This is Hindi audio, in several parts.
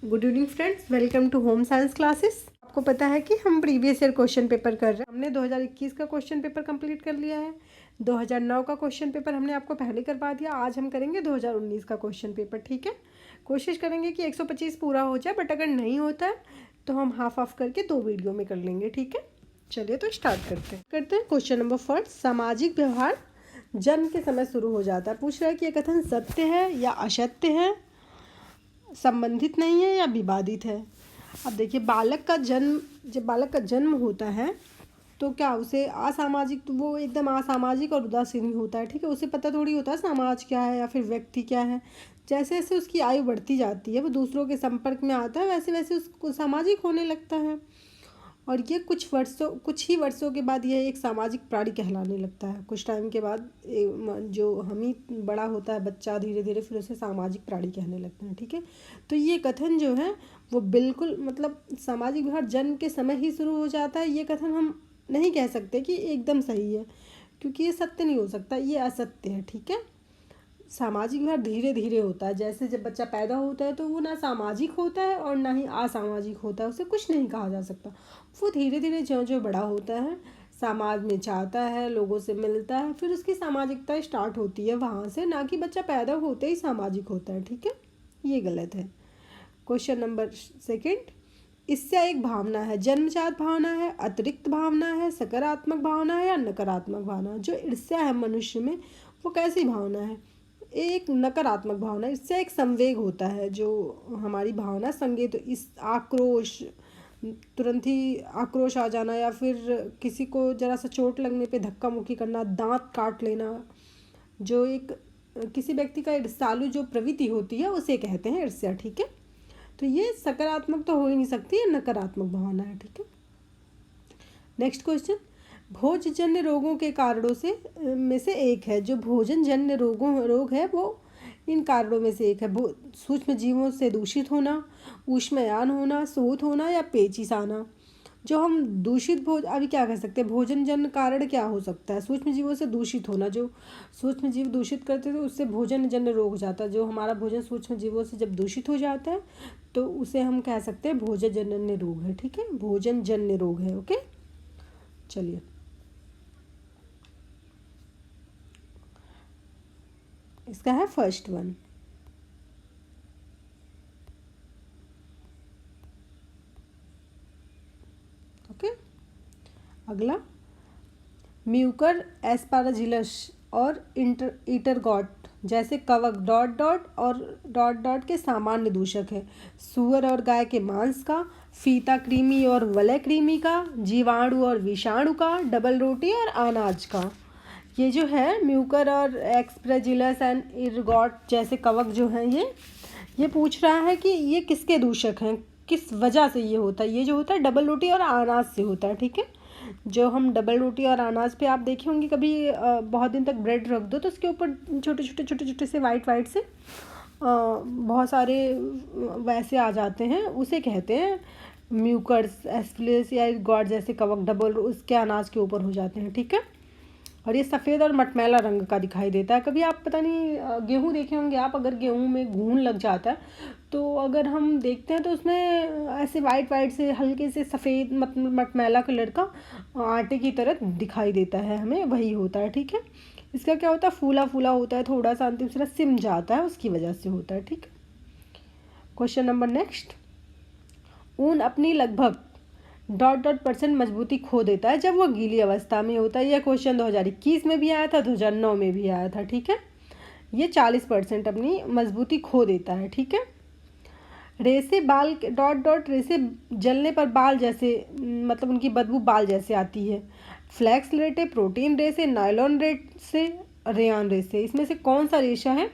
Good evening friends, welcome to home science classes. आपको पता है कि हम प्रीवियस ईयर क्वेश्चन पेपर कर रहे हैं। हमने 2021 का क्वेश्चन पेपर कंप्लीट कर लिया है। 2009 का क्वेश्चन पेपर हमने आपको पहले करवा दिया। आज हम करेंगे 2019 का क्वेश्चन पेपर। ठीक है, कोशिश करेंगे कि 125 पूरा हो जाए, बट अगर नहीं होता है तो हम हाफ ऑफ करके 2 वीडियो में कर लेंगे। ठीक है, चलिए तो स्टार्ट करते हैं। क्वेश्चन नंबर फर्स्ट, सामाजिक व्यवहार जन्म के समय शुरू हो जाता है। पूछ रहा है कि यह कथन सत्य है या असत्य है, संबंधित नहीं है या विवादित है। अब देखिए, जब बालक का जन्म होता है तो क्या उसे असामाजिक, तो वो एकदम असामाजिक और उदासीन होता है। ठीक है, उसे पता थोड़ी होता है समाज क्या है या फिर व्यक्ति क्या है। जैसे जैसे उसकी आयु बढ़ती जाती है, वो दूसरों के संपर्क में आता है, वैसे वैसे उसको सामाजिक होने लगता है। और ये कुछ ही वर्षों के बाद यह एक सामाजिक प्राणी कहलाने लगता है। कुछ टाइम के बाद जो हम ही बड़ा होता है बच्चा, धीरे धीरे फिर उसे सामाजिक प्राणी कहने लगते हैं। ठीक है, तो ये कथन जो है वो बिल्कुल सामाजिक व्यवहार जन्म के समय ही शुरू हो जाता है। ये कथन हम नहीं कह सकते कि एकदम सही है, क्योंकि ये सत्य नहीं हो सकता, ये असत्य है। ठीक है, सामाजिक व्यवहार धीरे धीरे होता है। जैसे जब बच्चा पैदा होता है तो वो ना सामाजिक होता है और ना ही असामाजिक होता है, उसे कुछ नहीं कहा जा सकता। वो धीरे धीरे ज्यों ज्यों बड़ा होता है, समाज में जाता है, लोगों से मिलता है, फिर उसकी सामाजिकता स्टार्ट होती है वहाँ से, ना कि बच्चा पैदा होते ही सामाजिक होता है। ठीक है, ये गलत है। क्वेश्चन नंबर सेकेंड, इससे एक भावना है, जन्मजात भावना है, अतिरिक्त भावना है, सकारात्मक भावना है या नकारात्मक भावना। जो ईर्ष्या है मनुष्य में, वो कैसी भावना है? एक नकारात्मक भावना। इससे एक संवेग होता है, जो हमारी भावना संवेग, तो इस आक्रोश, तुरंत ही आक्रोश आ जाना, या फिर किसी को जरा सा चोट लगने पे धक्का मुक्की करना, दांत काट लेना, जो एक किसी व्यक्ति का ईर्ष्यालु जो प्रवृत्ति होती है उसे कहते हैं ईर्ष्या। ठीक है, तो ये सकारात्मक तो हो ही नहीं सकती, ये नकारात्मक भावना है। ठीक है, नेक्स्ट क्वेश्चन, भोजजन्य रोगों के कारणों से में से एक है। जो भोजनजन्य रोग है वो इन कारणों में से एक है। सूक्ष्म जीवों से दूषित होना, ऊष्मायान होना, सोत होना या पेचिश आना। जो हम अभी क्या कह सकते हैं, भोजनजन्य कारण क्या हो सकता है? सूक्ष्म जीवों से दूषित होना, जो सूक्ष्म जीव दूषित करते थे उससे भोजनजन्य रोग हो जाता है। जो हमारा भोजन सूक्ष्म जीवों से जब दूषित हो जाता है तो उसे हम कह सकते हैं भोजनजन्य रोग है। ठीक है, भोजनजन्य रोग है। ओके, चलिए इसका है फर्स्ट वन। ओके, अगला, म्यूकर एस्पाराजिलस और ईटरगॉट जैसे कवक डॉट डॉट और डॉट डॉट के सामान्य दूषक है। सुअर और गाय के मांस का, फीता कृमि और वलय कृमि का, जीवाणु और विषाणु का, डबल रोटी और अनाज का। ये जो है म्यूकर और एक्सप्रेजिलस एंड इरगॉट जैसे कवक जो हैं, ये पूछ रहा है कि ये किसके दूषक हैं, किस वजह से ये होता है। ये जो होता है डबल रोटी और अनाज से होता है। ठीक है, जो हम डबल रोटी और अनाज पे आप देखे होंगे कभी, बहुत दिन तक ब्रेड रख दो तो उसके ऊपर छोटे छोटे से वाइट से बहुत सारे वैसे आ जाते हैं, उसे कहते हैं म्यूकर्स एस्प्लेस या गॉड जैसे कवक, डबल उसके अनाज के ऊपर हो जाते हैं। ठीक है, और ये सफ़ेद और मटमैला रंग का दिखाई देता है। कभी आप पता नहीं गेहूँ देखे होंगे आप, अगर गेहूँ में घून लग जाता है तो अगर हम देखते हैं तो उसमें ऐसे वाइट से हल्के से सफ़ेद मटमैला कलर का आटे की तरह दिखाई देता है हमें, वही होता है। ठीक है, इसका क्या होता है, फूला फूला होता है, थोड़ा सा अंतिम से सिम जाता है, उसकी वजह से होता है। ठीक है, क्वेश्चन नंबर नेक्स्ट, ऊन अपनी लगभग डॉट डॉट % मजबूती खो देता है जब वह गीली अवस्था में होता है। यह क्वेश्चन 2021 में भी आया था, 2009 में भी आया था। ठीक है, ये 40% अपनी मजबूती खो देता है। ठीक है, रेसे बाल डॉट डॉट रेसे जलने पर बाल जैसे, मतलब उनकी बदबू बाल जैसे आती है। फ्लैक्स रेटे, प्रोटीन रेसे, नायलॉन रेसे, रेयान रेसे, इसमें से कौन सा रेशा है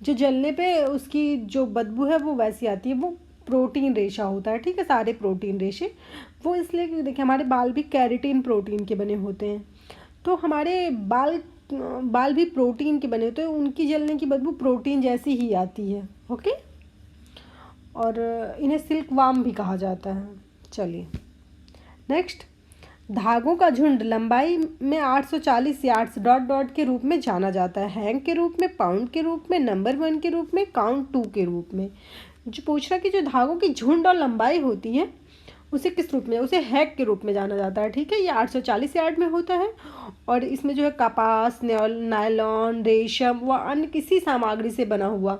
जो जलने पे उसकी जो बदबू है वो वैसी आती है? वो प्रोटीन रेशा होता है। ठीक है, सारे प्रोटीन रेशे, वो इसलिए कि देखिए हमारे बाल भी कैरेटिन प्रोटीन के बने होते हैं, तो हमारे बाल भी प्रोटीन के बने होते हैं, उनकी जलने की बदबू प्रोटीन जैसी ही आती है। ओके, और इन्हें सिल्क वार्म भी कहा जाता है। चलिए नेक्स्ट, धागों का झुंड लंबाई में 840 यार्ड्स डॉट डॉट के रूप में जाना जाता है। हैंग के रूप में, पाउंड के रूप में, नंबर 1 के रूप में, काउंट 2 के रूप में। जो पूछ रहा है कि जो धागों की झुंड और लंबाई होती है उसे किस रूप में, उसे हैक के रूप में जाना जाता है। ठीक है, ये 840 यार्ड में होता है और इसमें जो है कपास, नायलॉन, रेशम व अन्य किसी सामग्री से बना हुआ,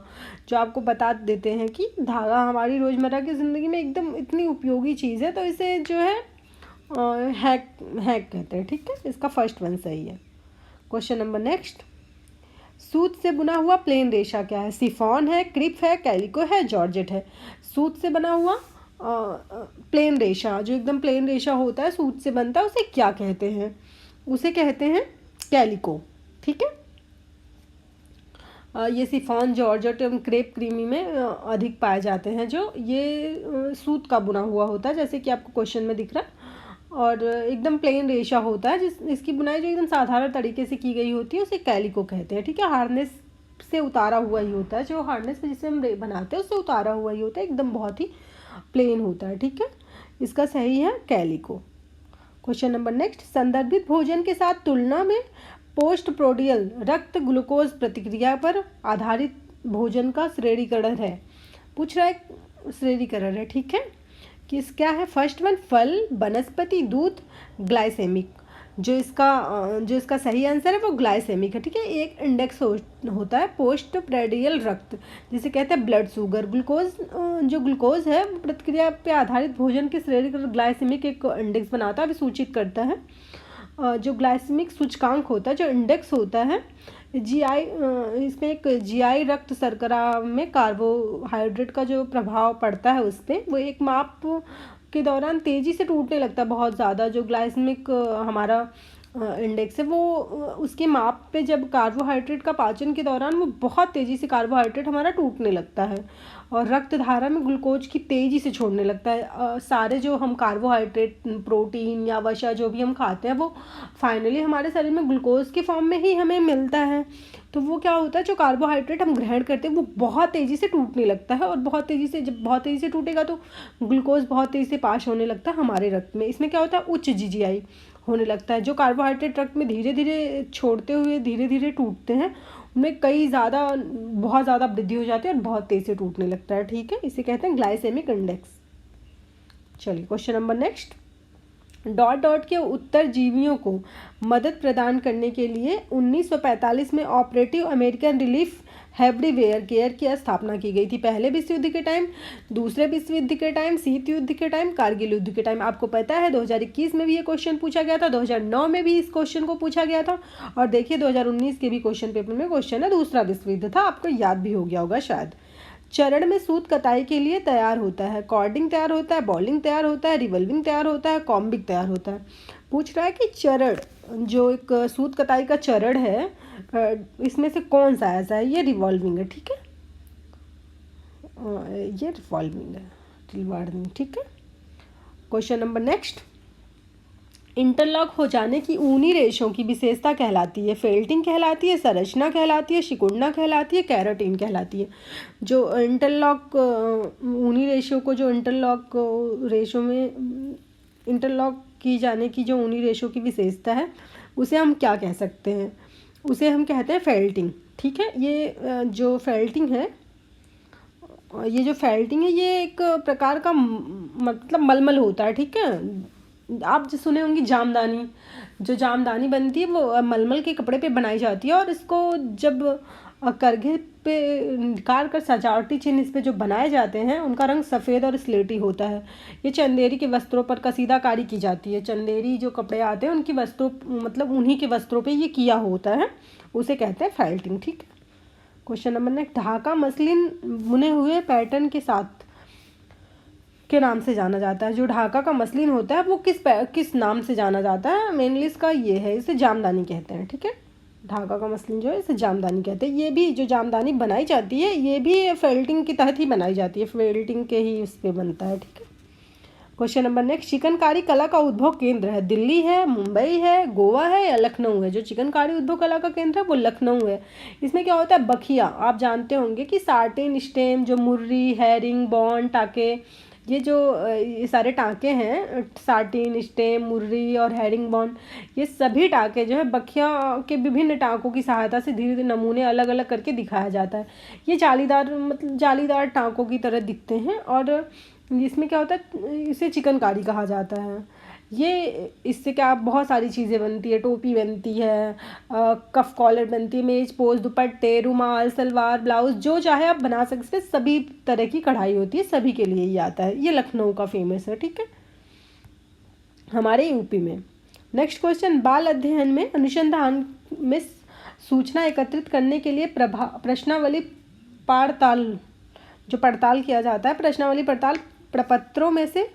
जो आपको बता देते हैं कि धागा हमारी रोज़मर्रा की ज़िंदगी में एकदम इतनी उपयोगी चीज़ है, तो इसे जो है हैक हैक कहते हैं। ठीक है, इसका फर्स्ट वन सही है। क्वेश्चन नंबर नेक्स्ट, सूत से बुना हुआ प्लेन रेशा क्या है? सिफॉन है, क्रिप है, कैलिको है, जॉर्जेट है। सूत से बना हुआ प्लेन रेशा, जो एकदम प्लेन रेशा होता है, सूत से बनता है, उसे क्या कहते हैं? उसे कहते हैं कैलिको। ठीक है, ये सिफॉन, जॉर्जेट एवं क्रेप क्रीमी में अधिक पाए जाते हैं, जो ये सूत का बुना हुआ होता है, जैसे कि आपको क्वेश्चन में दिख रहा है, और एकदम प्लेन रेशा होता है, इसकी बुनाई जो एकदम साधारण तरीके से की गई होती है उसे कैलिको कहते हैं। ठीक है, हार्नेस से उतारा हुआ ही होता है, जो हार्नेस जिसे हम बनाते हैं उससे उतारा हुआ ही होता है, एकदम बहुत ही प्लेन होता है। ठीक है, इसका सही है कैलिको। क्वेश्चन नंबर नेक्स्ट, संदर्भित भोजन के साथ तुलना में पोस्ट प्रोडियल रक्त ग्लूकोज प्रतिक्रिया पर आधारित भोजन का श्रेणीकरण है। पूछ रहा है श्रेणीकरण है। ठीक है, किस क्या है? फर्स्ट वन, फल, वनस्पति, दूध, ग्लाइसेमिक। जो इसका सही आंसर है वो ग्लाइसेमिक है। ठीक है, एक इंडेक्स होता है पोस्ट प्रेडियल रक्त, जिसे कहते हैं ब्लड शुगर। जो ग्लूकोज है प्रतिक्रिया पे आधारित भोजन की श्रेणी ग्लाइसेमिक एक इंडेक्स बनाता है, अभी सूचित करता है। जो ग्लाइसेमिक सूचकांक होता है, जो इंडेक्स होता है, जीआई, इसमें एक जीआई रक्त शर्करा में कार्बोहाइड्रेट का जो प्रभाव पड़ता है उस पर, वो एक माप के दौरान तेज़ी से टूटने लगता है बहुत ज़्यादा। जो ग्लाइसेमिक हमारा इंडेक्स है, वो उसके माप पे जब कार्बोहाइड्रेट का पाचन के दौरान वो बहुत तेज़ी से कार्बोहाइड्रेट हमारा टूटने लगता है और रक्त धारा में ग्लूकोज की तेज़ी से छोड़ने लगता है। सारे जो हम कार्बोहाइड्रेट, प्रोटीन या वसा जो भी हम खाते हैं, वो फाइनली हमारे शरीर में ग्लूकोज के फॉर्म में ही हमें मिलता है। तो वो क्या होता है, जो कार्बोहाइड्रेट हम ग्रहण करते हैं वो बहुत तेज़ी से टूटने लगता है, और जब बहुत तेज़ी से टूटेगा तो ग्लूकोज बहुत तेज़ी से पास होने लगता है हमारे रक्त में। इसमें क्या होता है, उच्च जीजीआई होने लगता है। जो कार्बोहाइड्रेट रक्त में धीरे धीरे छोड़ते हुए धीरे धीरे टूटते हैं, उनमें बहुत ज़्यादा वृद्धि हो जाती है और बहुत तेज़ी से टूटने लगता है। ठीक है, इसे कहते हैं ग्लाइसेमिक इंडेक्स। चलिए क्वेश्चन नंबर नेक्स्ट, डॉट के उत्तरजीवियों को मदद प्रदान करने के लिए 1945 में ऑपरेटिव अमेरिकन रिलीफ हेब्रीवेयर केयर की स्थापना की गई थी। पहले विश्व युद्ध के टाइम, दूसरे विश्व युद्ध के टाइम, शीत युद्ध के टाइम, कारगिल युद्ध के टाइम। आपको पता है 2021 में भी ये क्वेश्चन पूछा गया था, 2009 में भी इस क्वेश्चन को पूछा गया था, और देखिए 2019 के भी क्वेश्चन पेपर में क्वेश्चन है, दूसरा विश्व युद्ध था, आपको याद भी हो गया होगा शायद। चरण में सूत कताई के लिए तैयार होता है, कॉर्डिंग तैयार होता है, बॉलिंग तैयार होता है, रिवॉल्विंग तैयार होता है, कॉम्बिंग तैयार होता है। पूछ रहा है कि चरण, जो एक सूत कताई का चरण है, इसमें से कौन सा ऐसा है? ये रिवॉल्विंग है। ठीक है, ये रिवॉल्विंग है, रिवॉल्विंग। ठीक है, क्वेश्चन नंबर नेक्स्ट, इंटरलॉक हो जाने की ऊनी रेशों की विशेषता कहलाती है? फेल्टिंग कहलाती है, संरचना कहलाती है, सिकुड़ना कहलाती है, कैराटिन कहलाती है। जो इंटरलॉक ऊनी रेशों को, जो इंटरलॉक रेशों में इंटरलॉक की जाने की जो ऊनी रेशों की विशेषता है, उसे हम क्या कह सकते हैं? उसे हम कहते हैं फेल्टिंग। ठीक है, ये जो फेल्टिंग है, ये एक प्रकार का मतलब मलमल होता है। ठीक है, आप जो सुने होंगे जामदानी, जो जामदानी बनती है वो मलमल के कपड़े पे बनाई जाती है, और इसको जब करघे पे निकाल कर सजावटी चिन्ह इस पे जो बनाए जाते हैं, उनका रंग सफ़ेद और स्लेटी होता है। ये चंदेरी के वस्त्रों पर कसीदाकारी की जाती है। चंदेरी जो कपड़े आते हैं उनकी वस्त्रों, मतलब उन्हीं के वस्त्रों पे ये किया होता है, उसे कहते हैं फेल्टिंग। ठीक है, question number next, Dhaka muslin बुने हुए पैटर्न के साथ के नाम से जाना जाता है? जो ढाका का मसलिन होता है वो किस नाम से जाना जाता है? मेनली इसका ये है, इसे जामदानी कहते हैं। ठीक है, ढाका का मसलिन जो है इसे जामदानी कहते हैं। ये भी जो जामदानी बनाई जाती है, ये भी फेल्टिंग के तहत ही बनाई जाती है, फेल्टिंग के ही उस पर बनता है। ठीक है, क्वेश्चन नंबर नेक्स्ट, चिकनकारी कला का उद्भव केंद्र है? दिल्ली है, मुंबई है, गोवा है या लखनऊ है? जो चिकनकारी उद्भव कला का केंद्र है वो लखनऊ है। इसमें क्या होता है, बखिया, आप जानते होंगे कि साटिन, स्टेम, जो मुर्री, हैरिंग, बॉन, टाके, ये जो ये सारे टाँके हैं, साटिन, स्टेम, मुर्री और हेरिंगबोन, ये सभी टाँके जो है बखिया के विभिन्न टाँकों की सहायता से धीरे धीरे नमूने अलग अलग करके दिखाया जाता है। ये जालीदार मतलब जालीदार टाँकों की तरह दिखते हैं और इसमें क्या होता है, इसे चिकनकारी कहा जाता है। ये इससे क्या बहुत सारी चीज़ें बनती है, टोपी बनती है, कफ कॉलर बनती है, मेज पोज, दुपट्टे, रुमाल, सलवार, ब्लाउज, जो चाहे आप बना सकते हैं। सभी तरह की कढ़ाई होती है, सभी के लिए ही आता है। ये लखनऊ का फेमस है, ठीक है, हमारे यूपी में। नेक्स्ट क्वेश्चन, बाल अध्ययन में अनुसंधान में सूचना एकत्रित करने के लिए प्रश्नावली पड़ताल जो पड़ताल किया जाता है, प्रश्नावली पड़ताल प्रपत्रों में से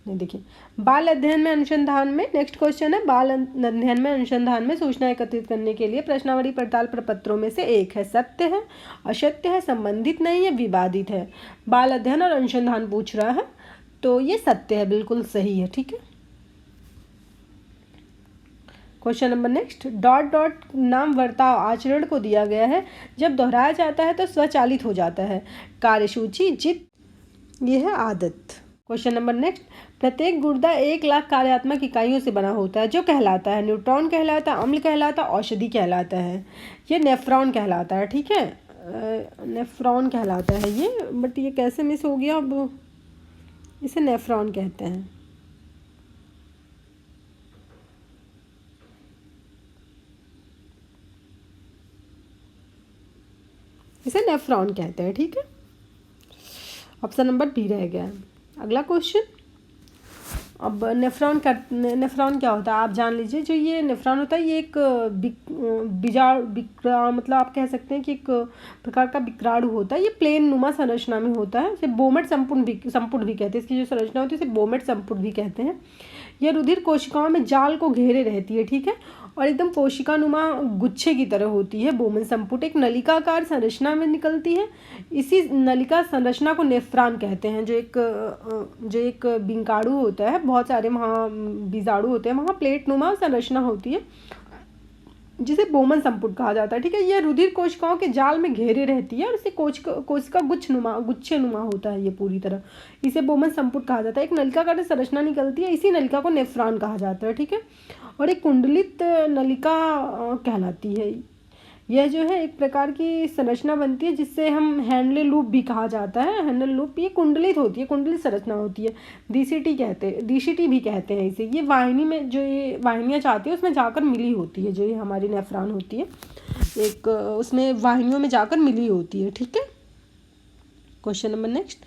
नहीं, देखिए बाल अध्ययन में अनुसंधान में, नेक्स्ट क्वेश्चन है, बाल अध्ययन में अनुसंधान में सूचना एकत्रित करने के लिए प्रश्नावली पड़ताल प्रपत्रों में से एक है, सत्य है, असत्य है, संबंधित नहीं है, विवादित है। बाल अध्ययन और अनुसंधान पूछ रहा है, तो ये सत्य है, बिल्कुल सही है, ठीक है। Question number next, dot dot नाम वर्ताव आचरण को दिया गया है, जब दोहराया जाता है तो स्वचालित हो जाता है। कार्यसूची, जित, ये है आदत। क्वेश्चन नंबर नेक्स्ट, प्रत्येक गुर्दा 1,00,000 कार्यात्मक इकाइयों से बना होता है, जो कहलाता है न्यूट्रॉन कहलाता है, अम्ल कहलाता है, औषधि कहलाता है। ये नेफ्रॉन कहलाता है, ठीक है, नेफ्रॉन कहलाता है ये, बट ये कैसे मिस हो गया, अब इसे नेफ्रॉन कहते हैं। इसे नेफ्रॉन कहते हैं, ठीक है। ऑप्शन नंबर बी रह गया है। अगला क्वेश्चन, अब नेफ्रॉन क्या होता है आप जान लीजिए। जो ये नेफ्रॉन होता है, ये एक मतलब आप कह सकते हैं कि एक प्रकार का विक्राणु होता है। ये प्लेन नुमा संरचना में होता है, इसे बोमेट संपुट भी कहते हैं। इसकी जो संरचना होती है इसे बोमेट संपुट भी कहते हैं। यह रुधिर कोशिकाओं में जाल को घेरे रहती है, ठीक है, और एकदम कोशिकानुमा गुच्छे की तरह होती है। बोमेन संपुट एक नलिकाकार संरचना में निकलती है। इसी नलिका संरचना को नेफ्रॉन कहते हैं। जो एक बिंकाणु होता है, बहुत सारे वहाँ बीजाणु होते हैं, वहाँ प्लेटनुमा संरचना होती है, जिसे बोमन संपुट कहा जाता है, ठीक है। यह रुधिर कोशिकाओं के जाल में घेरे रहती है और इसे कोशिका गुच्छे नुमा होता है ये पूरी तरह। इसे बोमन संपुट कहा जाता है। एक नलिकाकार संरचना निकलती है, इसी नलिका को नेफ्रॉन कहा जाता है, ठीक है। और एक कुंडलित नलिका कहलाती है। यह जो है एक प्रकार की संरचना बनती है, जिससे हम हैंडले लूप भी कहा जाता है। हैंडल लूप ये कुंडलित होती है, कुंडलित संरचना होती है। डीसीटी भी कहते हैं इसे। ये वाहिनी में जो ये वाहिनियाँ चाहती है उसमें जाकर मिली होती है। जो ये हमारी नेफ्रॉन होती है, एक उसमें वाहिनियों में जाकर मिली होती है, ठीक है। क्वेश्चन नंबर नेक्स्ट,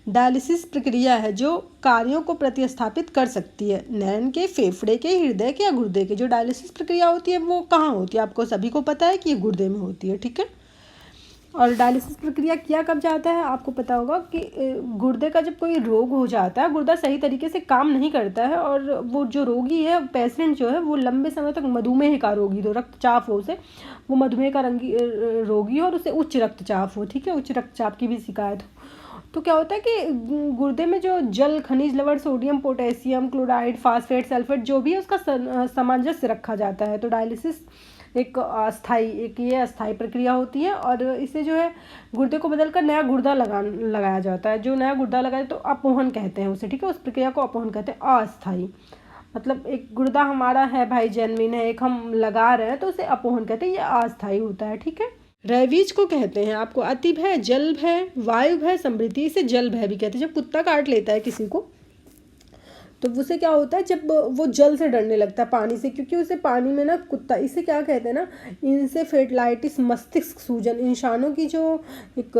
डायलिसिस प्रक्रिया है जो कार्यों को प्रतिस्थापित कर सकती है। नैन के, फेफड़े के, हृदय के या गुर्दे के। जो डायलिसिस प्रक्रिया होती है वो कहाँ होती है, आपको सभी को पता है कि ये गुर्दे में होती है, ठीक है। और डायलिसिस प्रक्रिया किया कब जाता है, आपको पता होगा कि गुर्दे का जब कोई रोग हो जाता है, गुर्दा सही तरीके से काम नहीं करता है, और वो जो रोगी है, पेशेंट जो है, वो लंबे समय तक मधुमेह का रोगी, तो रक्तचाप हो, उसे वो मधुमेह का रोगी हो और उसे उच्च रक्तचाप हो, ठीक है, उच्च रक्तचाप की भी शिकायत हो। तो क्या होता है कि गुर्दे में जो जल, खनिज लवण, sodium, potassium, chloride, phosphate, sulphate जो भी है उसका सामंजस्य रखा जाता है। तो डायलिसिस एक अस्थाई प्रक्रिया होती है, और इसे जो है गुर्दे को बदलकर नया गुर्दा लगाया जाता है। जो नया गुर्दा लगाए तो अपोहन कहते हैं उसे, ठीक है। उस प्रक्रिया को अपोहन कहते हैं। अस्थाई मतलब एक गुर्दा हमारा है भाई, जेन्युइन है, एक हम लगा रहे हैं, तो उसे अपोहन कहते हैं। ये अस्थाई होता है, ठीक है। रैबीज को कहते हैं आपको अति भय, जल भय, वायु भय, समृद्धि, इसे जल भय भी कहते हैं। जब कुत्ता काट लेता है किसी को तो उसे क्या होता है, जब वो जल से डरने लगता है, पानी से, क्योंकि उसे पानी में ना कुत्ता, इसे क्या कहते हैं ना, इंसेफेलाइटिस, मस्तिष्क सूजन, इंसानों की जो एक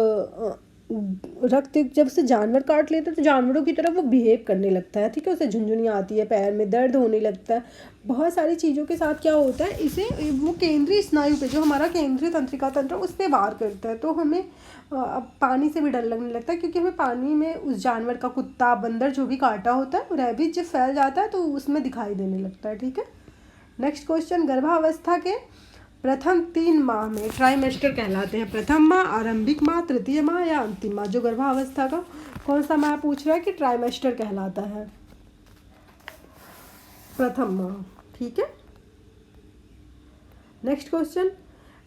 रक्त, जब से जानवर काट लेते हैं तो जानवरों की तरह वो बिहेव करने लगता है, ठीक है। उसे झुंझुनियाँ आती है, पैर में दर्द होने लगता है, बहुत सारी चीज़ों के साथ क्या होता है, इसे वो केंद्रीय स्नायु पे, जो हमारा केंद्रीय तंत्रिका तंत्र उस पर वार करता है। तो हमें पानी से भी डर लगने लगता है, क्योंकि हमें पानी में उस जानवर का, कुत्ता, बंदर जो भी काटा होता है, रैबिज जब फैल जाता है तो उसमें दिखाई देने लगता है, ठीक है। नेक्स्ट क्वेश्चन, गर्भावस्था के प्रथम 3 माह में ट्राइमेस्टर कहलाते हैं। प्रथम माह, आरंभिक माह, तृतीय माह या अंतिम माह। जो गर्भावस्था का कौन सा माह पूछ रहा है कि ट्राइमेस्टर कहलाता है, प्रथम माह, ठीक है। नेक्स्ट क्वेश्चन,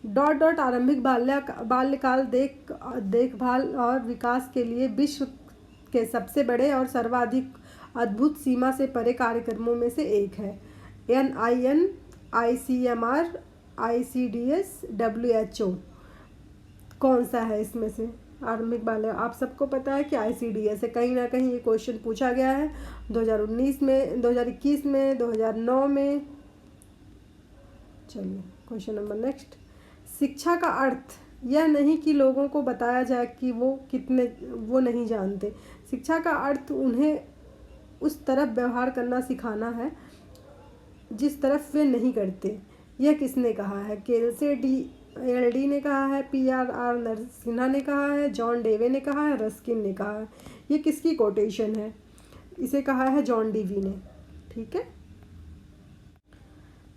डॉट डॉट आरंभिक बाल्यकाल देखभाल और विकास के लिए विश्व के सबसे बड़े और सर्वाधिक अद्भुत सीमा से परे कार्यक्रमों में से एक है? NIN, ICMR, ICDS, WHO। कौन सा है इसमें से? आरंभिक वाले आप सबको पता है कि ICDS है। कहीं ना कहीं ये क्वेश्चन पूछा गया है 2019 में, 2021 में, 2009 में। चलिए क्वेश्चन नंबर नेक्स्ट। शिक्षा का अर्थ यह नहीं कि लोगों को बताया जाए कि वो नहीं जानते। शिक्षा का अर्थ उन्हें उस तरफ व्यवहार करना सिखाना है जिस तरफ वे नहीं करते। यह किसने कहा है? केल्से LD ने कहा है, PRR नरसिन्हा ने कहा है, जॉन डेवे ने कहा है, रस्किन ने कहा है। ये किसकी कोटेशन है? इसे कहा है जॉन डेवी ने। ठीक है।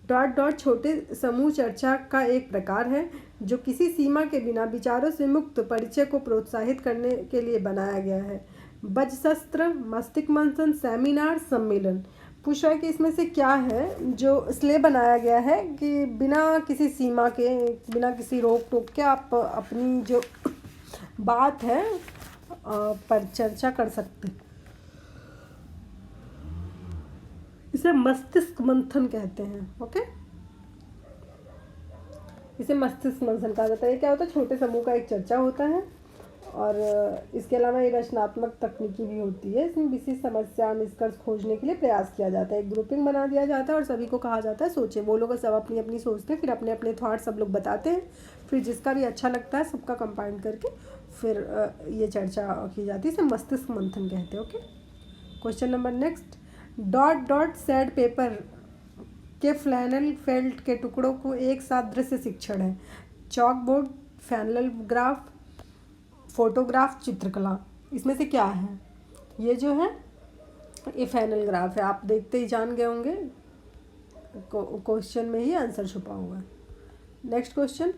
डॉट डॉट छोटे समूह चर्चा का एक प्रकार है जो किसी सीमा के बिना विचारों से मुक्त परिचय को प्रोत्साहित करने के लिए बनाया गया है। बजशस्त्र, मस्तिष्क मंथन, सेमिनार, सम्मेलन। पूछ रहा है कि इसमें से क्या है जो इसलिए बनाया गया है कि बिना किसी सीमा के, बिना किसी रोक टोक के आप अपनी जो बात है पर चर्चा कर सकते। इसे मस्तिष्क मंथन कहते हैं। ओके, इसे मस्तिष्क मंथन कहा जाता है। ये क्या होता है? छोटे समूह का एक चर्चा होता है और इसके अलावा ये रचनात्मक तकनीकी भी होती है। इसमें विशिष्ट समस्या निष्कर्ष खोजने के लिए प्रयास किया जाता है। एक ग्रुपिंग बना दिया जाता है और सभी को कहा जाता है सोचे। वो लोग सब अपनी अपनी सोचते हैं, फिर अपने अपने थॉट सब लोग बताते हैं, फिर जिसका भी अच्छा लगता है सबका कंबाइन करके फिर ये चर्चा की जाती है। इसे मस्तिष्क मंथन कहते हैं। Okay, question number next. Dot dot sad paper के फ्लैनल फेल्ट के टुकड़ों को एक साथ दृश्य शिक्षण है। चॉक बोर्ड, फैनल ग्राफ, फोटोग्राफ, चित्रकला। इसमें से क्या है? ये जो है ये फैनल ग्राफ है। आप देखते ही जान गए होंगे, क्वेश्चन में ही आंसर छुपा हुआ है। Next question.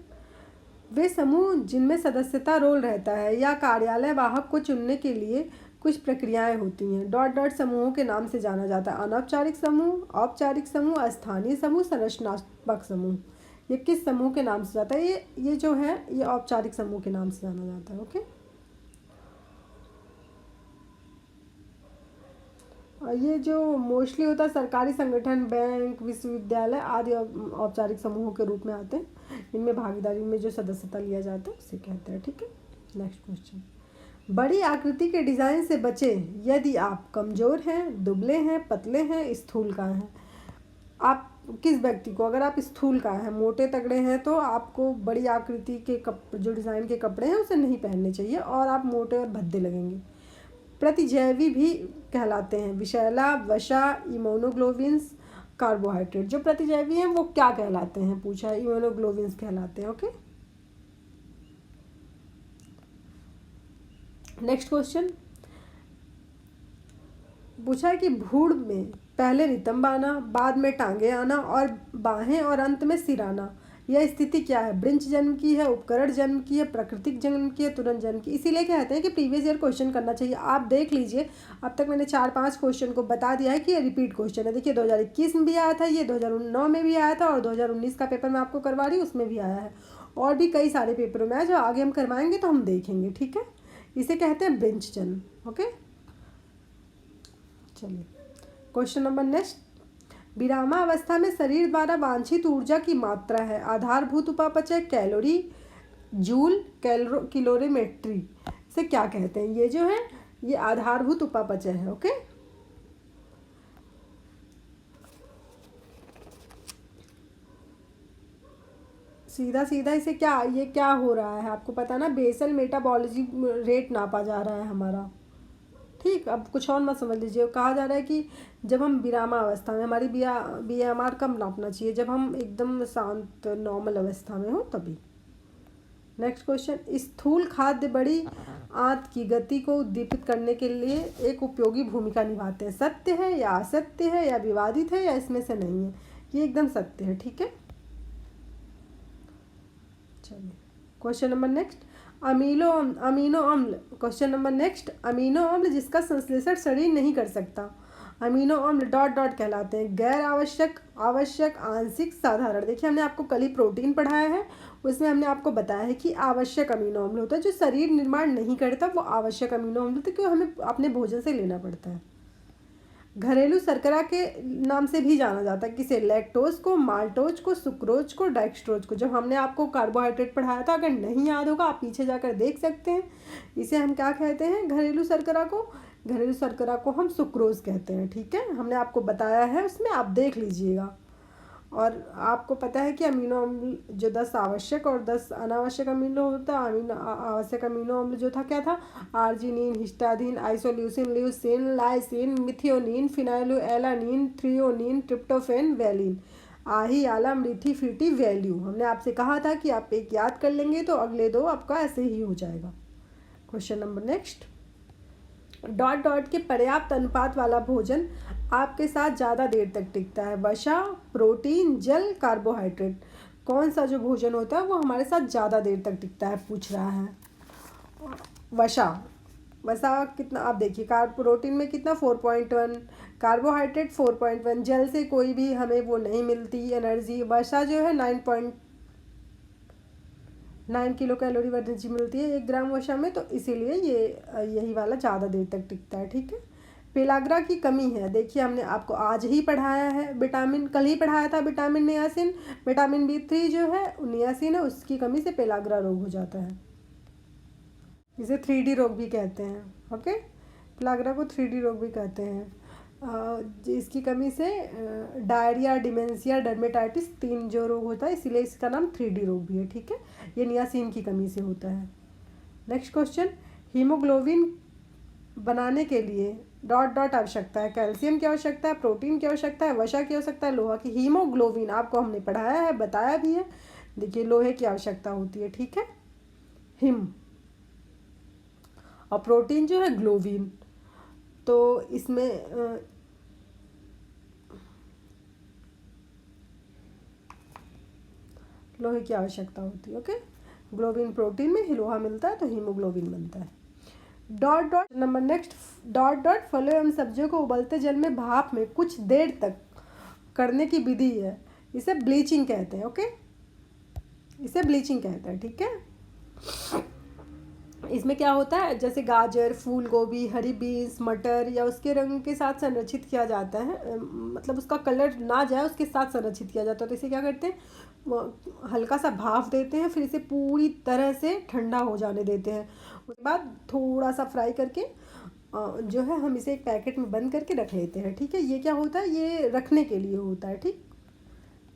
वे समूह जिनमें सदस्यता रोल रहता है या कार्यालय वाहक को चुनने के लिए कुछ प्रक्रियाएं होती हैं। डॉट डॉट समूहों के नाम से जाना जाता है। अनौपचारिक समूह, औपचारिक समूह, अस्थानीय समूह, संरचनात्मक समूह। ये किस समूह के नाम से जाता है? ये जो है ये औपचारिक समूह के नाम से जाना जाता है। ओके, और ये जो मोस्टली होता है सरकारी संगठन, बैंक, विश्वविद्यालय आदि औपचारिक समूहों के रूप में आते हैं। इनमें भागीदारी में जो सदस्यता लिया जाता है उसे कहते हैं। ठीक है, नेक्स्ट क्वेश्चन। बड़ी आकृति के डिज़ाइन से बचें यदि आप कमज़ोर हैं, दुबले हैं, पतले हैं, स्थूलकाय हैं। आप किस व्यक्ति को, अगर आप स्थूलकाय हैं, मोटे तगड़े हैं, तो आपको बड़ी आकृति के जो डिज़ाइन के कपड़े हैं उसे नहीं पहनने चाहिए और आप मोटे और भद्दे लगेंगे। प्रतिजैवी भी कहलाते हैं। विषैला, वसा, इम्यूनोग्लोबिन्स, कार्बोहाइड्रेट। जो प्रतिजैवी हैं वो क्या कहलाते हैं? पूछा है, इम्यूनोग्लोबिन्स कहलाते हैं। Okay, next question. पूछा है कि भ्रूण में पहले नितंब आना, बाद में टांगे आना और बाहें और अंत में सिर आना, यह स्थिति क्या है? ब्रिंच जन्म की है, उपकरण जन्म की है, प्राकृतिक जन्म की है, तुरंत जन्म की। इसीलिए कहते हैं कि प्रीवियस ईयर क्वेश्चन करना चाहिए। आप देख लीजिए, अब तक मैंने 4-5 क्वेश्चन को बता दिया है कि ये रिपीट क्वेश्चन है। देखिए 2021 में भी आया था, ये 2009 में भी आया था और 2019 का पेपर मैं आपको करवा रही हूँ उसमें भी आया है, और भी कई सारे पेपरों में आया। जो आगे हम करवाएंगे तो हम देखेंगे। ठीक है, इसे कहते हैं ब्रिंच जन्म। ओके, चलिए क्वेश्चन नंबर नेक्स्ट। विरामावस्था में शरीर द्वारा वांछित ऊर्जा की मात्रा है आधारभूत उपापचय, कैलोरी, जूल, कैलोरीमेट्री। इसे क्या कहते हैं? ये जो है ये आधारभूत उपापचय है। ओके, सीधा सीधा इसे क्या, ये क्या हो रहा है आपको पता ना, बेसल मेटाबॉलिज्म रेट नापा जा रहा है हमारा। ठीक, अब कुछ और मत समझ लीजिए। कहा जा रहा है कि जब हम विरामावस्था में, हमारी BMR कब नापना चाहिए? जब हम एकदम शांत नॉर्मल अवस्था में हो तभी। Next question. स्थूल खाद्य बड़ी आंत की गति को उद्दीपित करने के लिए एक उपयोगी भूमिका निभाते हैं। सत्य है या असत्य है या विवादित है या इसमें से नहीं है? ये एकदम सत्य है। ठीक है, चलिए क्वेश्चन नंबर नेक्स्ट। अमीनो अम्ल। Question number next. अमीनो अम्ल जिसका संश्लेषण शरीर नहीं कर सकता। अमीनो अम्ल डॉट डॉट कहलाते हैं। गैर आवश्यक, आवश्यक, आंशिक, साधारण। देखिए हमने आपको कल ही प्रोटीन पढ़ाया है, उसमें हमने आपको बताया है कि आवश्यक अमीनो अम्ल होता है जो शरीर निर्माण नहीं करता, वो आवश्यक अमीनो अम्ल होता है, क्यों हमें अपने भोजन से लेना पड़ता है। घरेलू शर्करा के नाम से भी जाना जाता है किसे? लैक्टोज को, माल्टोज को, सुक्रोज को, डेक्सट्रोज को। जब हमने आपको कार्बोहाइड्रेट पढ़ाया था, अगर नहीं याद होगा आप पीछे जाकर देख सकते हैं। इसे हम क्या कहते हैं? घरेलू शर्करा को, घरेलू शर्करा को हम सुक्रोज कहते हैं। ठीक है, हमने आपको बताया है, उसमें आप देख लीजिएगा। और आपको पता है कि अमीनो अम्ल जो 10 आवश्यक और 10 अनावश्यक अमीनो होता है। आवश्यक अमीनो अम्ल जो था क्या था? Arginine, histidine, isoleucine, leucine, lysine, methionine, phenylalanine, threonine, tryptophan, valine. आही, आला, मीठी, फीटी, वैल्यू। हमने आपसे कहा था कि आप एक याद कर लेंगे तो अगले दो आपका ऐसे ही हो जाएगा। Question number next, dot dot के पर्याप्त अनुपात वाला भोजन आपके साथ ज़्यादा देर तक टिकता है। वसा, प्रोटीन, जल, कार्बोहाइड्रेट। कौन सा जो भोजन होता है वो हमारे साथ ज़्यादा देर तक टिकता है, पूछ रहा है। वसा, वसा कितना? आप देखिए, प्रोटीन में कितना? 4.1, कार्बोहाइड्रेट 4.1, जल से कोई भी हमें वो नहीं मिलती एनर्जी। वसा जो है 9 किलो कैलोरी एनर्जी मिलती है 1 ग्राम वसा में, तो इसीलिए ये यही वाला ज़्यादा देर तक टिकता है। ठीक है, पेलाग्रा की कमी है। देखिए हमने आपको आज ही पढ़ाया है, विटामिन कल ही पढ़ाया था, विटामिन नियासिन, विटामिन B3 जो है नियासिन है, उसकी कमी से पेलाग्रा रोग हो जाता है। इसे 3D रोग भी कहते हैं। ओके, पेलाग्रा को 3D रोग भी कहते हैं। इसकी कमी से डायरिया, डिमेंशिया, डर्मेटाइटिस 3 जो रोग होता है, इसीलिए इसका नाम 3D रोग भी है। ठीक है, ये नियासिन की कमी से होता है। नेक्स्ट क्वेश्चन, हीमोग्लोबिन बनाने के लिए डॉट डॉट आवश्यकता है। कैल्शियम की आवश्यकता है, प्रोटीन की आवश्यकता है, वसा की आवश्यकता है, लोहा की। हीमोग्लोबिन आपको हमने पढ़ाया है, बताया भी है। देखिए लोहे की आवश्यकता होती है। ठीक है, हिम। और प्रोटीन जो है ग्लोबिन। तो इसमें लोहे की आवश्यकता होती है। ओके, ग्लोबिन प्रोटीन में, लोहा मिलता है तो हीमोग्लोबिन बनता है। Dot dot number next, dot dot फलों एवं सब्जियों को उबलते जल में भाप में कुछ देर तक करने की विधि है, इसे ब्लीचिंग कहते हैं। ओके, इसे ब्लीचिंग कहते हैं। ठीक है, इसमें क्या होता है, जैसे गाजर, फूल गोभी, हरी बीन्स, मटर या उसके रंग के साथ संरक्षित किया जाता है, मतलब उसका कलर ना जाए उसके साथ संरक्षित किया जाता है। तो इसे क्या करते हैं, हल्का सा भाप देते हैं, फिर इसे पूरी तरह से ठंडा हो जाने देते हैं। उसके बाद थोड़ा सा फ्राई करके जो है हम इसे एक पैकेट में बंद करके रख लेते हैं। ठीक है, ये क्या होता है, ये रखने के लिए होता है। ठीक,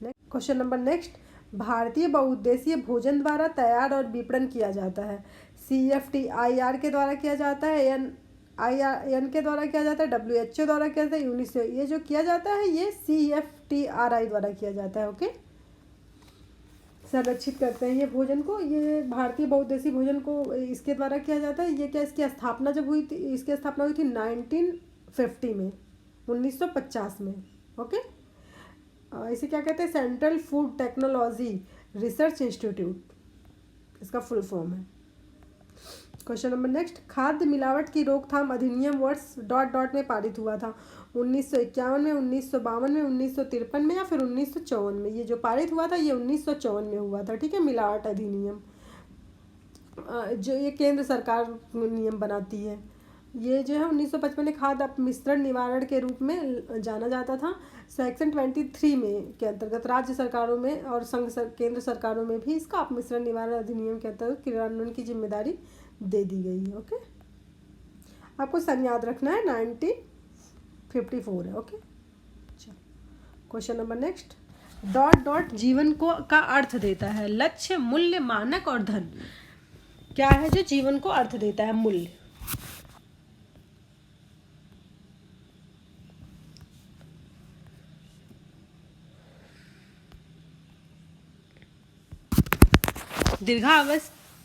क्वेश्चन नंबर नेक्स्ट, भारतीय बहुउद्देशीय भोजन द्वारा तैयार और विपणन किया जाता है। CFTIR के द्वारा किया जाता है, NIN के द्वारा किया जाता है, WHO द्वारा किया जाता है, यूनिसेफ। ये जो किया जाता है ये CFTRI द्वारा किया जाता है। ओके, संरक्षित करते हैं ये भोजन को। ये भारतीय बहुउद्देशीय भोजन को इसके द्वारा किया जाता है। ये क्या, इसकी स्थापना जब हुई थी, इसकी स्थापना हुई थी 1950 में, 1950 में। ओके, इसे क्या कहते हैं, central food technology research institute, इसका फुल फॉर्म है। क्वेश्चन नंबर नेक्स्ट, खाद्य मिलावट की रोकथाम अधिनियम वर्ष डॉट डॉट में पारित हुआ था। 1951 में, 1952 में, 1953 में या फिर 1954 में। ये जो पारित हुआ था ये 1954 में हुआ था। ठीक है, मिलावट अधिनियम जो ये केंद्र सरकार नियम बनाती है। ये जो है 1955 में खाद्य अपमिश्रण निवारण के रूप में जाना जाता था। सेक्शन 23 में के अंतर्गत राज्य सरकारों में और केंद्र सरकारों में भी इसका अपमिश्रण निवारण अधिनियम के अंतर्गत क्रियान्वयन की जिम्मेदारी दे दी गई है। ओके, आपको सन याद रखना है, 1954 है। ओके, चलो question number next, dot dot जीवन को का अर्थ देता है। लक्ष्य, मूल्य, मानक और धन। क्या है जो जीवन को अर्थ देता है? मूल्य।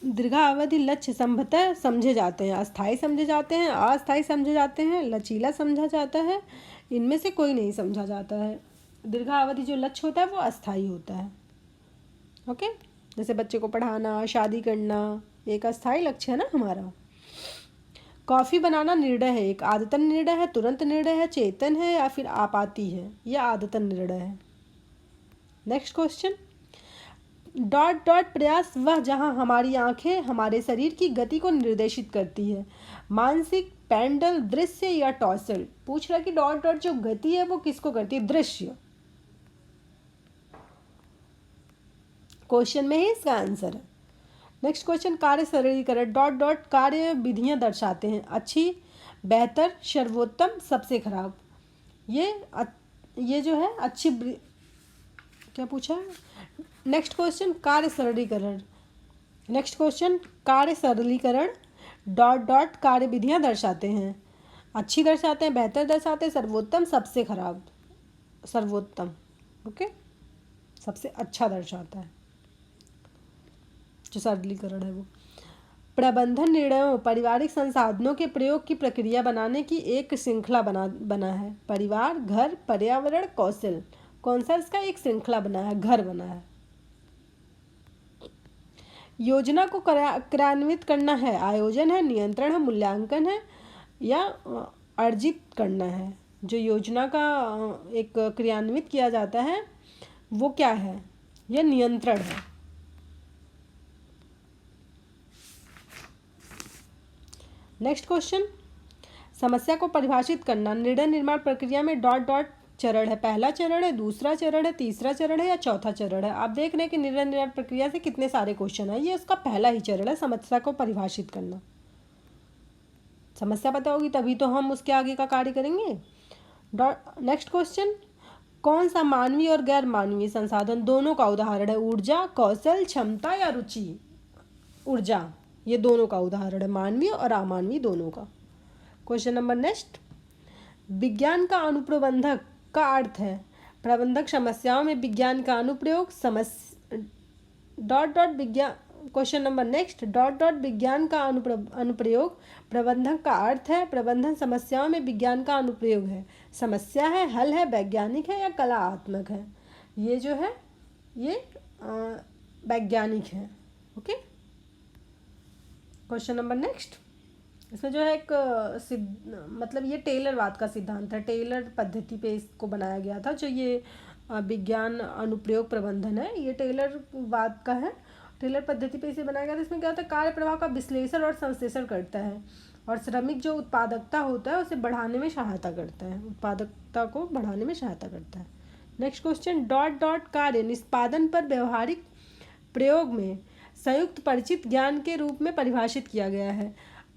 दीर्घावधि लक्ष्य संभवतः समझे जाते हैं, अस्थायी समझे जाते हैं, अस्थायी समझे जाते हैं, लचीला समझा जाता है, इनमें से कोई नहीं समझा जाता है। दीर्घावधि जो लक्ष्य होता है वो अस्थायी होता है। ओके, जैसे बच्चे को पढ़ाना, शादी करना, एक अस्थायी लक्ष्य है ना हमारा। कॉफ़ी बनाना निर्णय है, एक आदतन निर्णय है, तुरंत निर्णय है, चेतन है या फिर आपाती है? यह आदतन निर्णय है। नेक्स्ट क्वेश्चन, डॉट डॉट प्रयास वह जहां हमारी आंखें हमारे शरीर की गति को निर्देशित करती है, मानसिक, पेंडल, दृश्य या टॉर्सल? पूछ रहा कि डॉट डॉट जो गति है वो किसको करती है? दृश्य। क्वेश्चन में ही इसका आंसर है। नेक्स्ट क्वेश्चन, कार्य सरलीकरण डॉट डॉट कार्य विधियां दर्शाते हैं, अच्छी, बेहतर, सर्वोत्तम, सबसे खराब। ये जो है अच्छी, क्या पूछा है? नेक्स्ट क्वेश्चन, कार्य सरलीकरण। नेक्स्ट क्वेश्चन, कार्य सरलीकरण डॉट डॉट कार्य विधियां दर्शाते हैं, अच्छी दर्शाते हैं, बेहतर दर्शाते हैं, सर्वोत्तम, सबसे खराब। सर्वोत्तम, ओके, सबसे अच्छा दर्शाता है जो सरलीकरण है वो। प्रबंधन निर्णयों पारिवारिक संसाधनों के प्रयोग की प्रक्रिया बनाने की एक श्रृंखला बना है, परिवार, घर, पर्यावरण, कौशल। कौन सा इसका एक श्रृंखला बना है? घर बना है। योजना को क्रियान्वित करना है, आयोजन है, नियंत्रण है, मूल्यांकन है या अर्जित करना है? जो योजना का एक क्रियान्वित किया जाता है वो क्या है? यह नियंत्रण है। नेक्स्ट क्वेश्चन, समस्या को परिभाषित करना, निर्णय निर्माण प्रक्रिया में डॉट डॉट चरण है, पहला चरण है, दूसरा चरण है, तीसरा चरण है या चौथा चरण है? आप देख रहे हैं कि निर्णय निर्माण प्रक्रिया से कितने सारे क्वेश्चन है, ये उसका पहला ही चरण है, समस्या को परिभाषित करना। समस्या पता होगी तभी तो हम उसके आगे का कार्य करेंगे। नेक्स्ट क्वेश्चन, कौन सा मानवीय और गैर मानवीय संसाधन दोनों का उदाहरण है? ऊर्जा, कौशल, क्षमता या रुचि? ऊर्जा, ये दोनों का उदाहरण है, मानवीय और अमानवीय दोनों का। क्वेश्चन नंबर नेक्स्ट, विज्ञान का अनुप्रबंधक का अर्थ है प्रबंधक समस्याओं में विज्ञान का अनुप्रयोग, डॉट डॉट विज्ञान। Question number next, dot dot विज्ञान का अनुप्रयोग, प्रबंधक का अर्थ है प्रबंधन समस्याओं में विज्ञान का अनुप्रयोग है, समस्या है, हल है, वैज्ञानिक है या कलात्मक है? ये जो है ये वैज्ञानिक है, ओके। क्वेश्चन नंबर नेक्स्ट, इसमें जो है एक मतलब ये टेलरवाद का सिद्धांत है, टेलर पद्धति पे इसको बनाया गया था। जो ये विज्ञान अनुप्रयोग प्रबंधन है ये टेलरवाद का है, टेलर पद्धति पे इसे बनाया गया था। इसमें क्या होता है? कार्य प्रवाह का विश्लेषण और संश्लेषण करता है और श्रमिक जो उत्पादकता होता है उसे बढ़ाने में सहायता करता है, उत्पादकता को बढ़ाने में सहायता करता है। नेक्स्ट क्वेश्चन, डॉट डॉट कार्य निष्पादन पर व्यवहारिक प्रयोग में संयुक्त परिचित ज्ञान के रूप में परिभाषित किया गया है,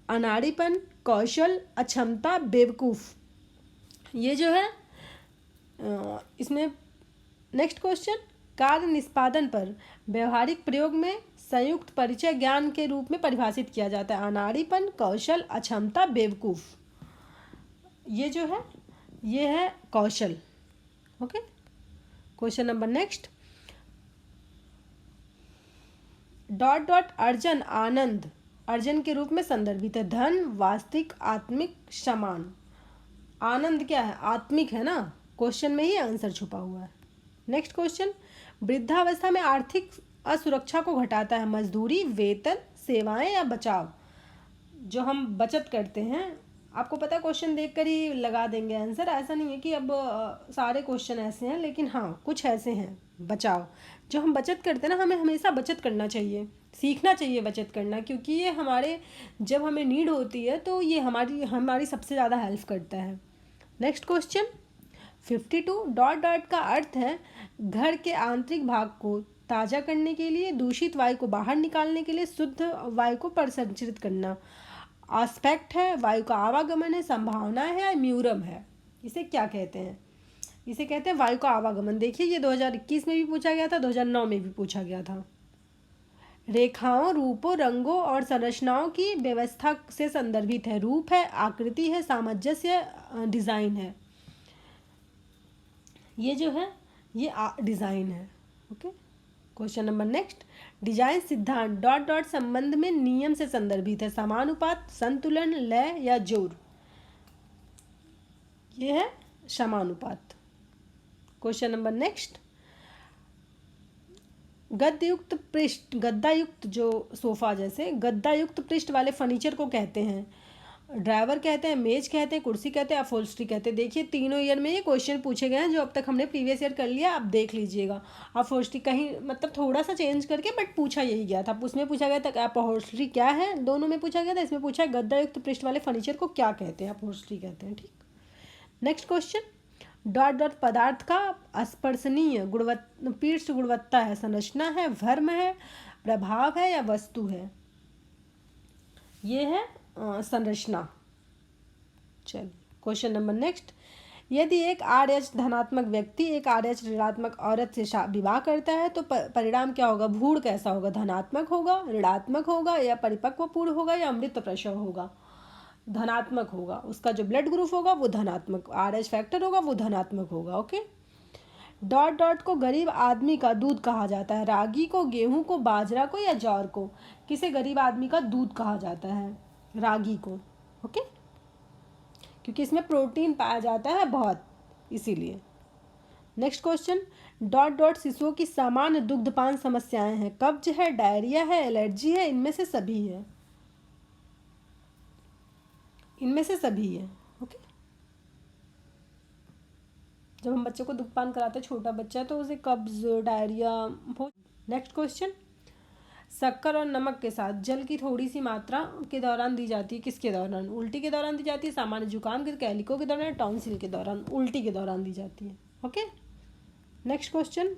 अनाड़ीपन, कौशल, अक्षमता, बेवकूफ़। ये जो है इसमें नेक्स्ट क्वेश्चन, कार्य निष्पादन पर व्यवहारिक प्रयोग में संयुक्त परिचय ज्ञान के रूप में परिभाषित किया जाता है, अनाड़ीपन, कौशल, अक्षमता, बेवकूफ़। ये जो है ये है कौशल, okay. Question number next, dot dot अर्जन आनंद अर्जन के रूप में संदर्भित है, धन, वास्तविक, आत्मिक, समान। आनंद क्या है? आत्मिक है ना, क्वेश्चन में ही आंसर छुपा हुआ है। नेक्स्ट क्वेश्चन, वृद्धावस्था में आर्थिक असुरक्षा को घटाता है, मजदूरी, वेतन, सेवाएं या बचाव? जो हम बचत करते हैं, आपको पता है क्वेश्चन देखकर ही लगा देंगे आंसर, ऐसा नहीं है कि अब सारे क्वेश्चन ऐसे हैं, लेकिन हाँ कुछ ऐसे हैं। बचाव, जो हम बचत करते हैं ना, हमें हमेशा बचत करना चाहिए, सीखना चाहिए बचत करना, क्योंकि ये हमारे जब हमें नीड होती है तो ये हमारी सबसे ज़्यादा हेल्प करता है। नेक्स्ट क्वेश्चन 52, डॉट डॉट का अर्थ है घर के आंतरिक भाग को ताज़ा करने के लिए, दूषित वायु को बाहर निकालने के लिए, शुद्ध वायु को परिसंचरित करना। आस्पेक्ट है, वायु का आवागमन है, संभावना है या म्यूरम है? इसे क्या कहते हैं? इसे कहते हैं वायु का आवागमन। देखिए ये 2021 में भी पूछा गया था, 2009 में भी पूछा गया था। रेखाओं, रूपों, रंगों और संरचनाओं की व्यवस्था से संदर्भित है, रूप है, आकृति है, सामंजस्य, डिज़ाइन है। ये जो है ये डिज़ाइन है, okay. Question number next, design सिद्धांत डॉट डॉट संबंध में नियम से संदर्भित है, समानुपात, संतुलन, लय या जोर? ये है समानुपात। क्वेश्चन नंबर नेक्स्ट, गद्दायुक्त पृष्ठ, गद्दायुक्त जो सोफा जैसे गद्दायुक्त पृष्ठ वाले फर्नीचर को कहते हैं, ड्राइवर कहते हैं, मेज कहते हैं, कुर्सी कहते हैं, अपहोल्स्ट्री कहते हैं। देखिए तीनों ईयर में ये क्वेश्चन पूछे गए हैं जो अब तक हमने प्रीवियस ईयर कर लिया, आप देख लीजिएगा। अपहोल्स्ट्री कहीं मतलब थोड़ा सा चेंज करके, बट पूछा यही गया था। उसमें पूछा गया था अपहोल्स्ट्री क्या है, दोनों में पूछा गया था। इसमें पूछा है गद्दा युक्त पृष्ठ वाले फर्नीचर को क्या कहते हैं, अपहोल्स्ट्री कहते हैं। ठीक, नेक्स्ट क्वेश्चन, डॉट डॉट पदार्थ का स्पर्शनीय पृष्ठ गुणवत्ता है, संरचना है, भर्म है, प्रभाव है या वस्तु है। ये है संरचना। चलिए क्वेश्चन नंबर नेक्स्ट, यदि एक आरएच धनात्मक व्यक्ति एक आरएच ऋणात्मक औरत से विवाह करता है तो परिणाम क्या होगा, भ्रूण कैसा होगा, धनात्मक होगा, ऋणात्मक होगा या परिपक्व पूर्ण होगा या अमृत प्रसव होगा। धनात्मक होगा, उसका जो ब्लड ग्रुप होगा वो धनात्मक, आरएच फैक्टर होगा वो धनात्मक होगा। ओके, डॉट डॉट को गरीब आदमी का दूध कहा जाता है, रागी को, गेहूं को, बाजरा को या ज्वार को। किसे गरीब आदमी का दूध कहा जाता है, रागी को। ओके, क्योंकि इसमें प्रोटीन पाया जाता है बहुत, इसीलिए। नेक्स्ट क्वेश्चन, डॉट डॉट शिशुओं की सामान्य दुग्धपान समस्याएं हैं, कब्ज है, डायरिया है, एलर्जी है, इनमें से सभी है। इनमें से सभी है। ओके, जब हम बच्चे को दुग्धपान कराते हैं, छोटा बच्चा है, तो उसे कब्ज, डायरिया हो। नेक्स्ट क्वेश्चन, शक्कर और नमक के साथ जल की थोड़ी सी मात्रा के दौरान दी जाती है, किसके दौरान, उल्टी के दौरान दी जाती है, सामान्य जुकाम के, कैलिको के दौरान, टॉन्सिल के दौरान, उल्टी के दौरान दी जाती है। ओके, नेक्स्ट क्वेश्चन,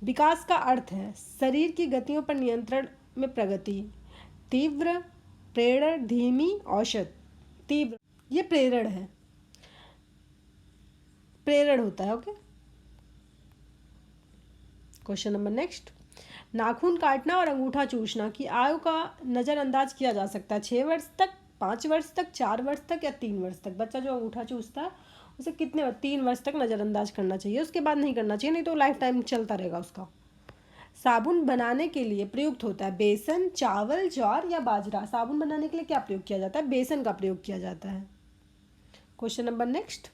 विकास का अर्थ है शरीर की गतियों पर नियंत्रण में प्रगति, तीव्र, प्रेरण, धीमी, औसत। तीव्र, ये प्रेरण है, प्रेरण होता है। ओके, क्वेश्चन नंबर नेक्स्ट, नाखून काटना और अंगूठा चूसना की आयु का नज़रअंदाज किया जा सकता है, 6 वर्ष तक, 5 वर्ष तक, 4 वर्ष तक या 3 वर्ष तक। बच्चा जो अंगूठा चूसता है उसे कितने 3 वर्ष तक नज़रअंदाज करना चाहिए, उसके बाद नहीं करना चाहिए, नहीं तो लाइफ टाइम चलता रहेगा उसका। साबुन बनाने के लिए प्रयुक्त होता है बेसन, चावल, ज्वार या बाजरा। साबुन बनाने के लिए क्या प्रयोग किया जाता है, बेसन का प्रयोग किया जाता है। Question number next,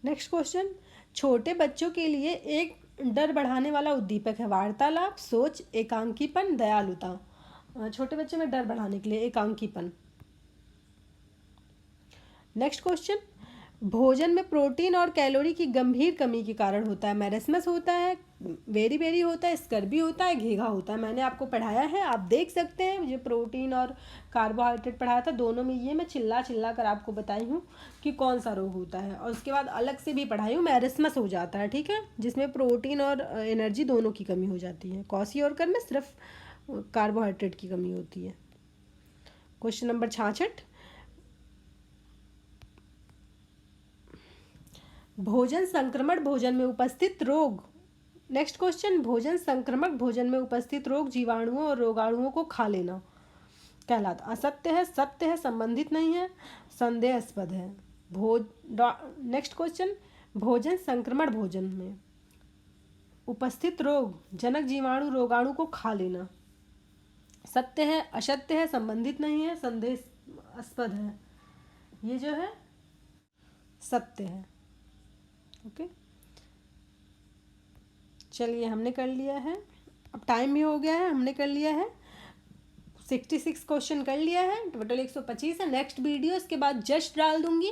next question, छोटे बच्चों के लिए एक डर बढ़ाने वाला उद्दीपक है, वार्तालाप, सोच, एकांकीपन, दयालुता। छोटे बच्चों में डर बढ़ाने के लिए एकांकीपन। नेक्स्ट क्वेश्चन, भोजन में प्रोटीन और कैलोरी की गंभीर कमी के कारण होता है, मैरस्मस होता है, वेरी वेरी होता है, स्कर्बी होता है, घेघा होता है। मैंने आपको पढ़ाया है, आप देख सकते हैं, मुझे प्रोटीन और कार्बोहाइड्रेट पढ़ाया था, दोनों में ये मैं चिल्ला चिल्ला कर आपको बताई हूँ कि कौन सा रोग होता है। और उसके बाद अलग से भी पढ़ाई हूँ, मैरस्मस हो जाता है, ठीक है, जिसमें प्रोटीन और एनर्जी दोनों की कमी हो जाती है। क्वाशियोरकर में सिर्फ कार्बोहाइड्रेट की कमी होती है। क्वेश्चन नंबर 66, भोजन संक्रमण भोजन में उपस्थित रोग। नेक्स्ट क्वेश्चन, भोजन संक्रमक भोजन में उपस्थित रोग, जीवाणुओं और रोगाणुओं को खा लेना कहलाता। असत्य है, सत्य है, संबंधित नहीं है, संदेहास्पद है। नेक्स्ट क्वेश्चन, भोजन संक्रमण भोजन में उपस्थित रोग, जनक जीवाणु रोगाणु को खा लेना। सत्य है, असत्य है, संबंधित नहीं है, संदेहास्पद है। ये जो है सत्य है। ओके, चलिए हमने कर लिया है, अब टाइम भी हो गया है, हमने कर लिया है 66 क्वेश्चन कर लिया है, टोटल 125 है। नेक्स्ट वीडियो इसके बाद जस्ट डाल दूंगी।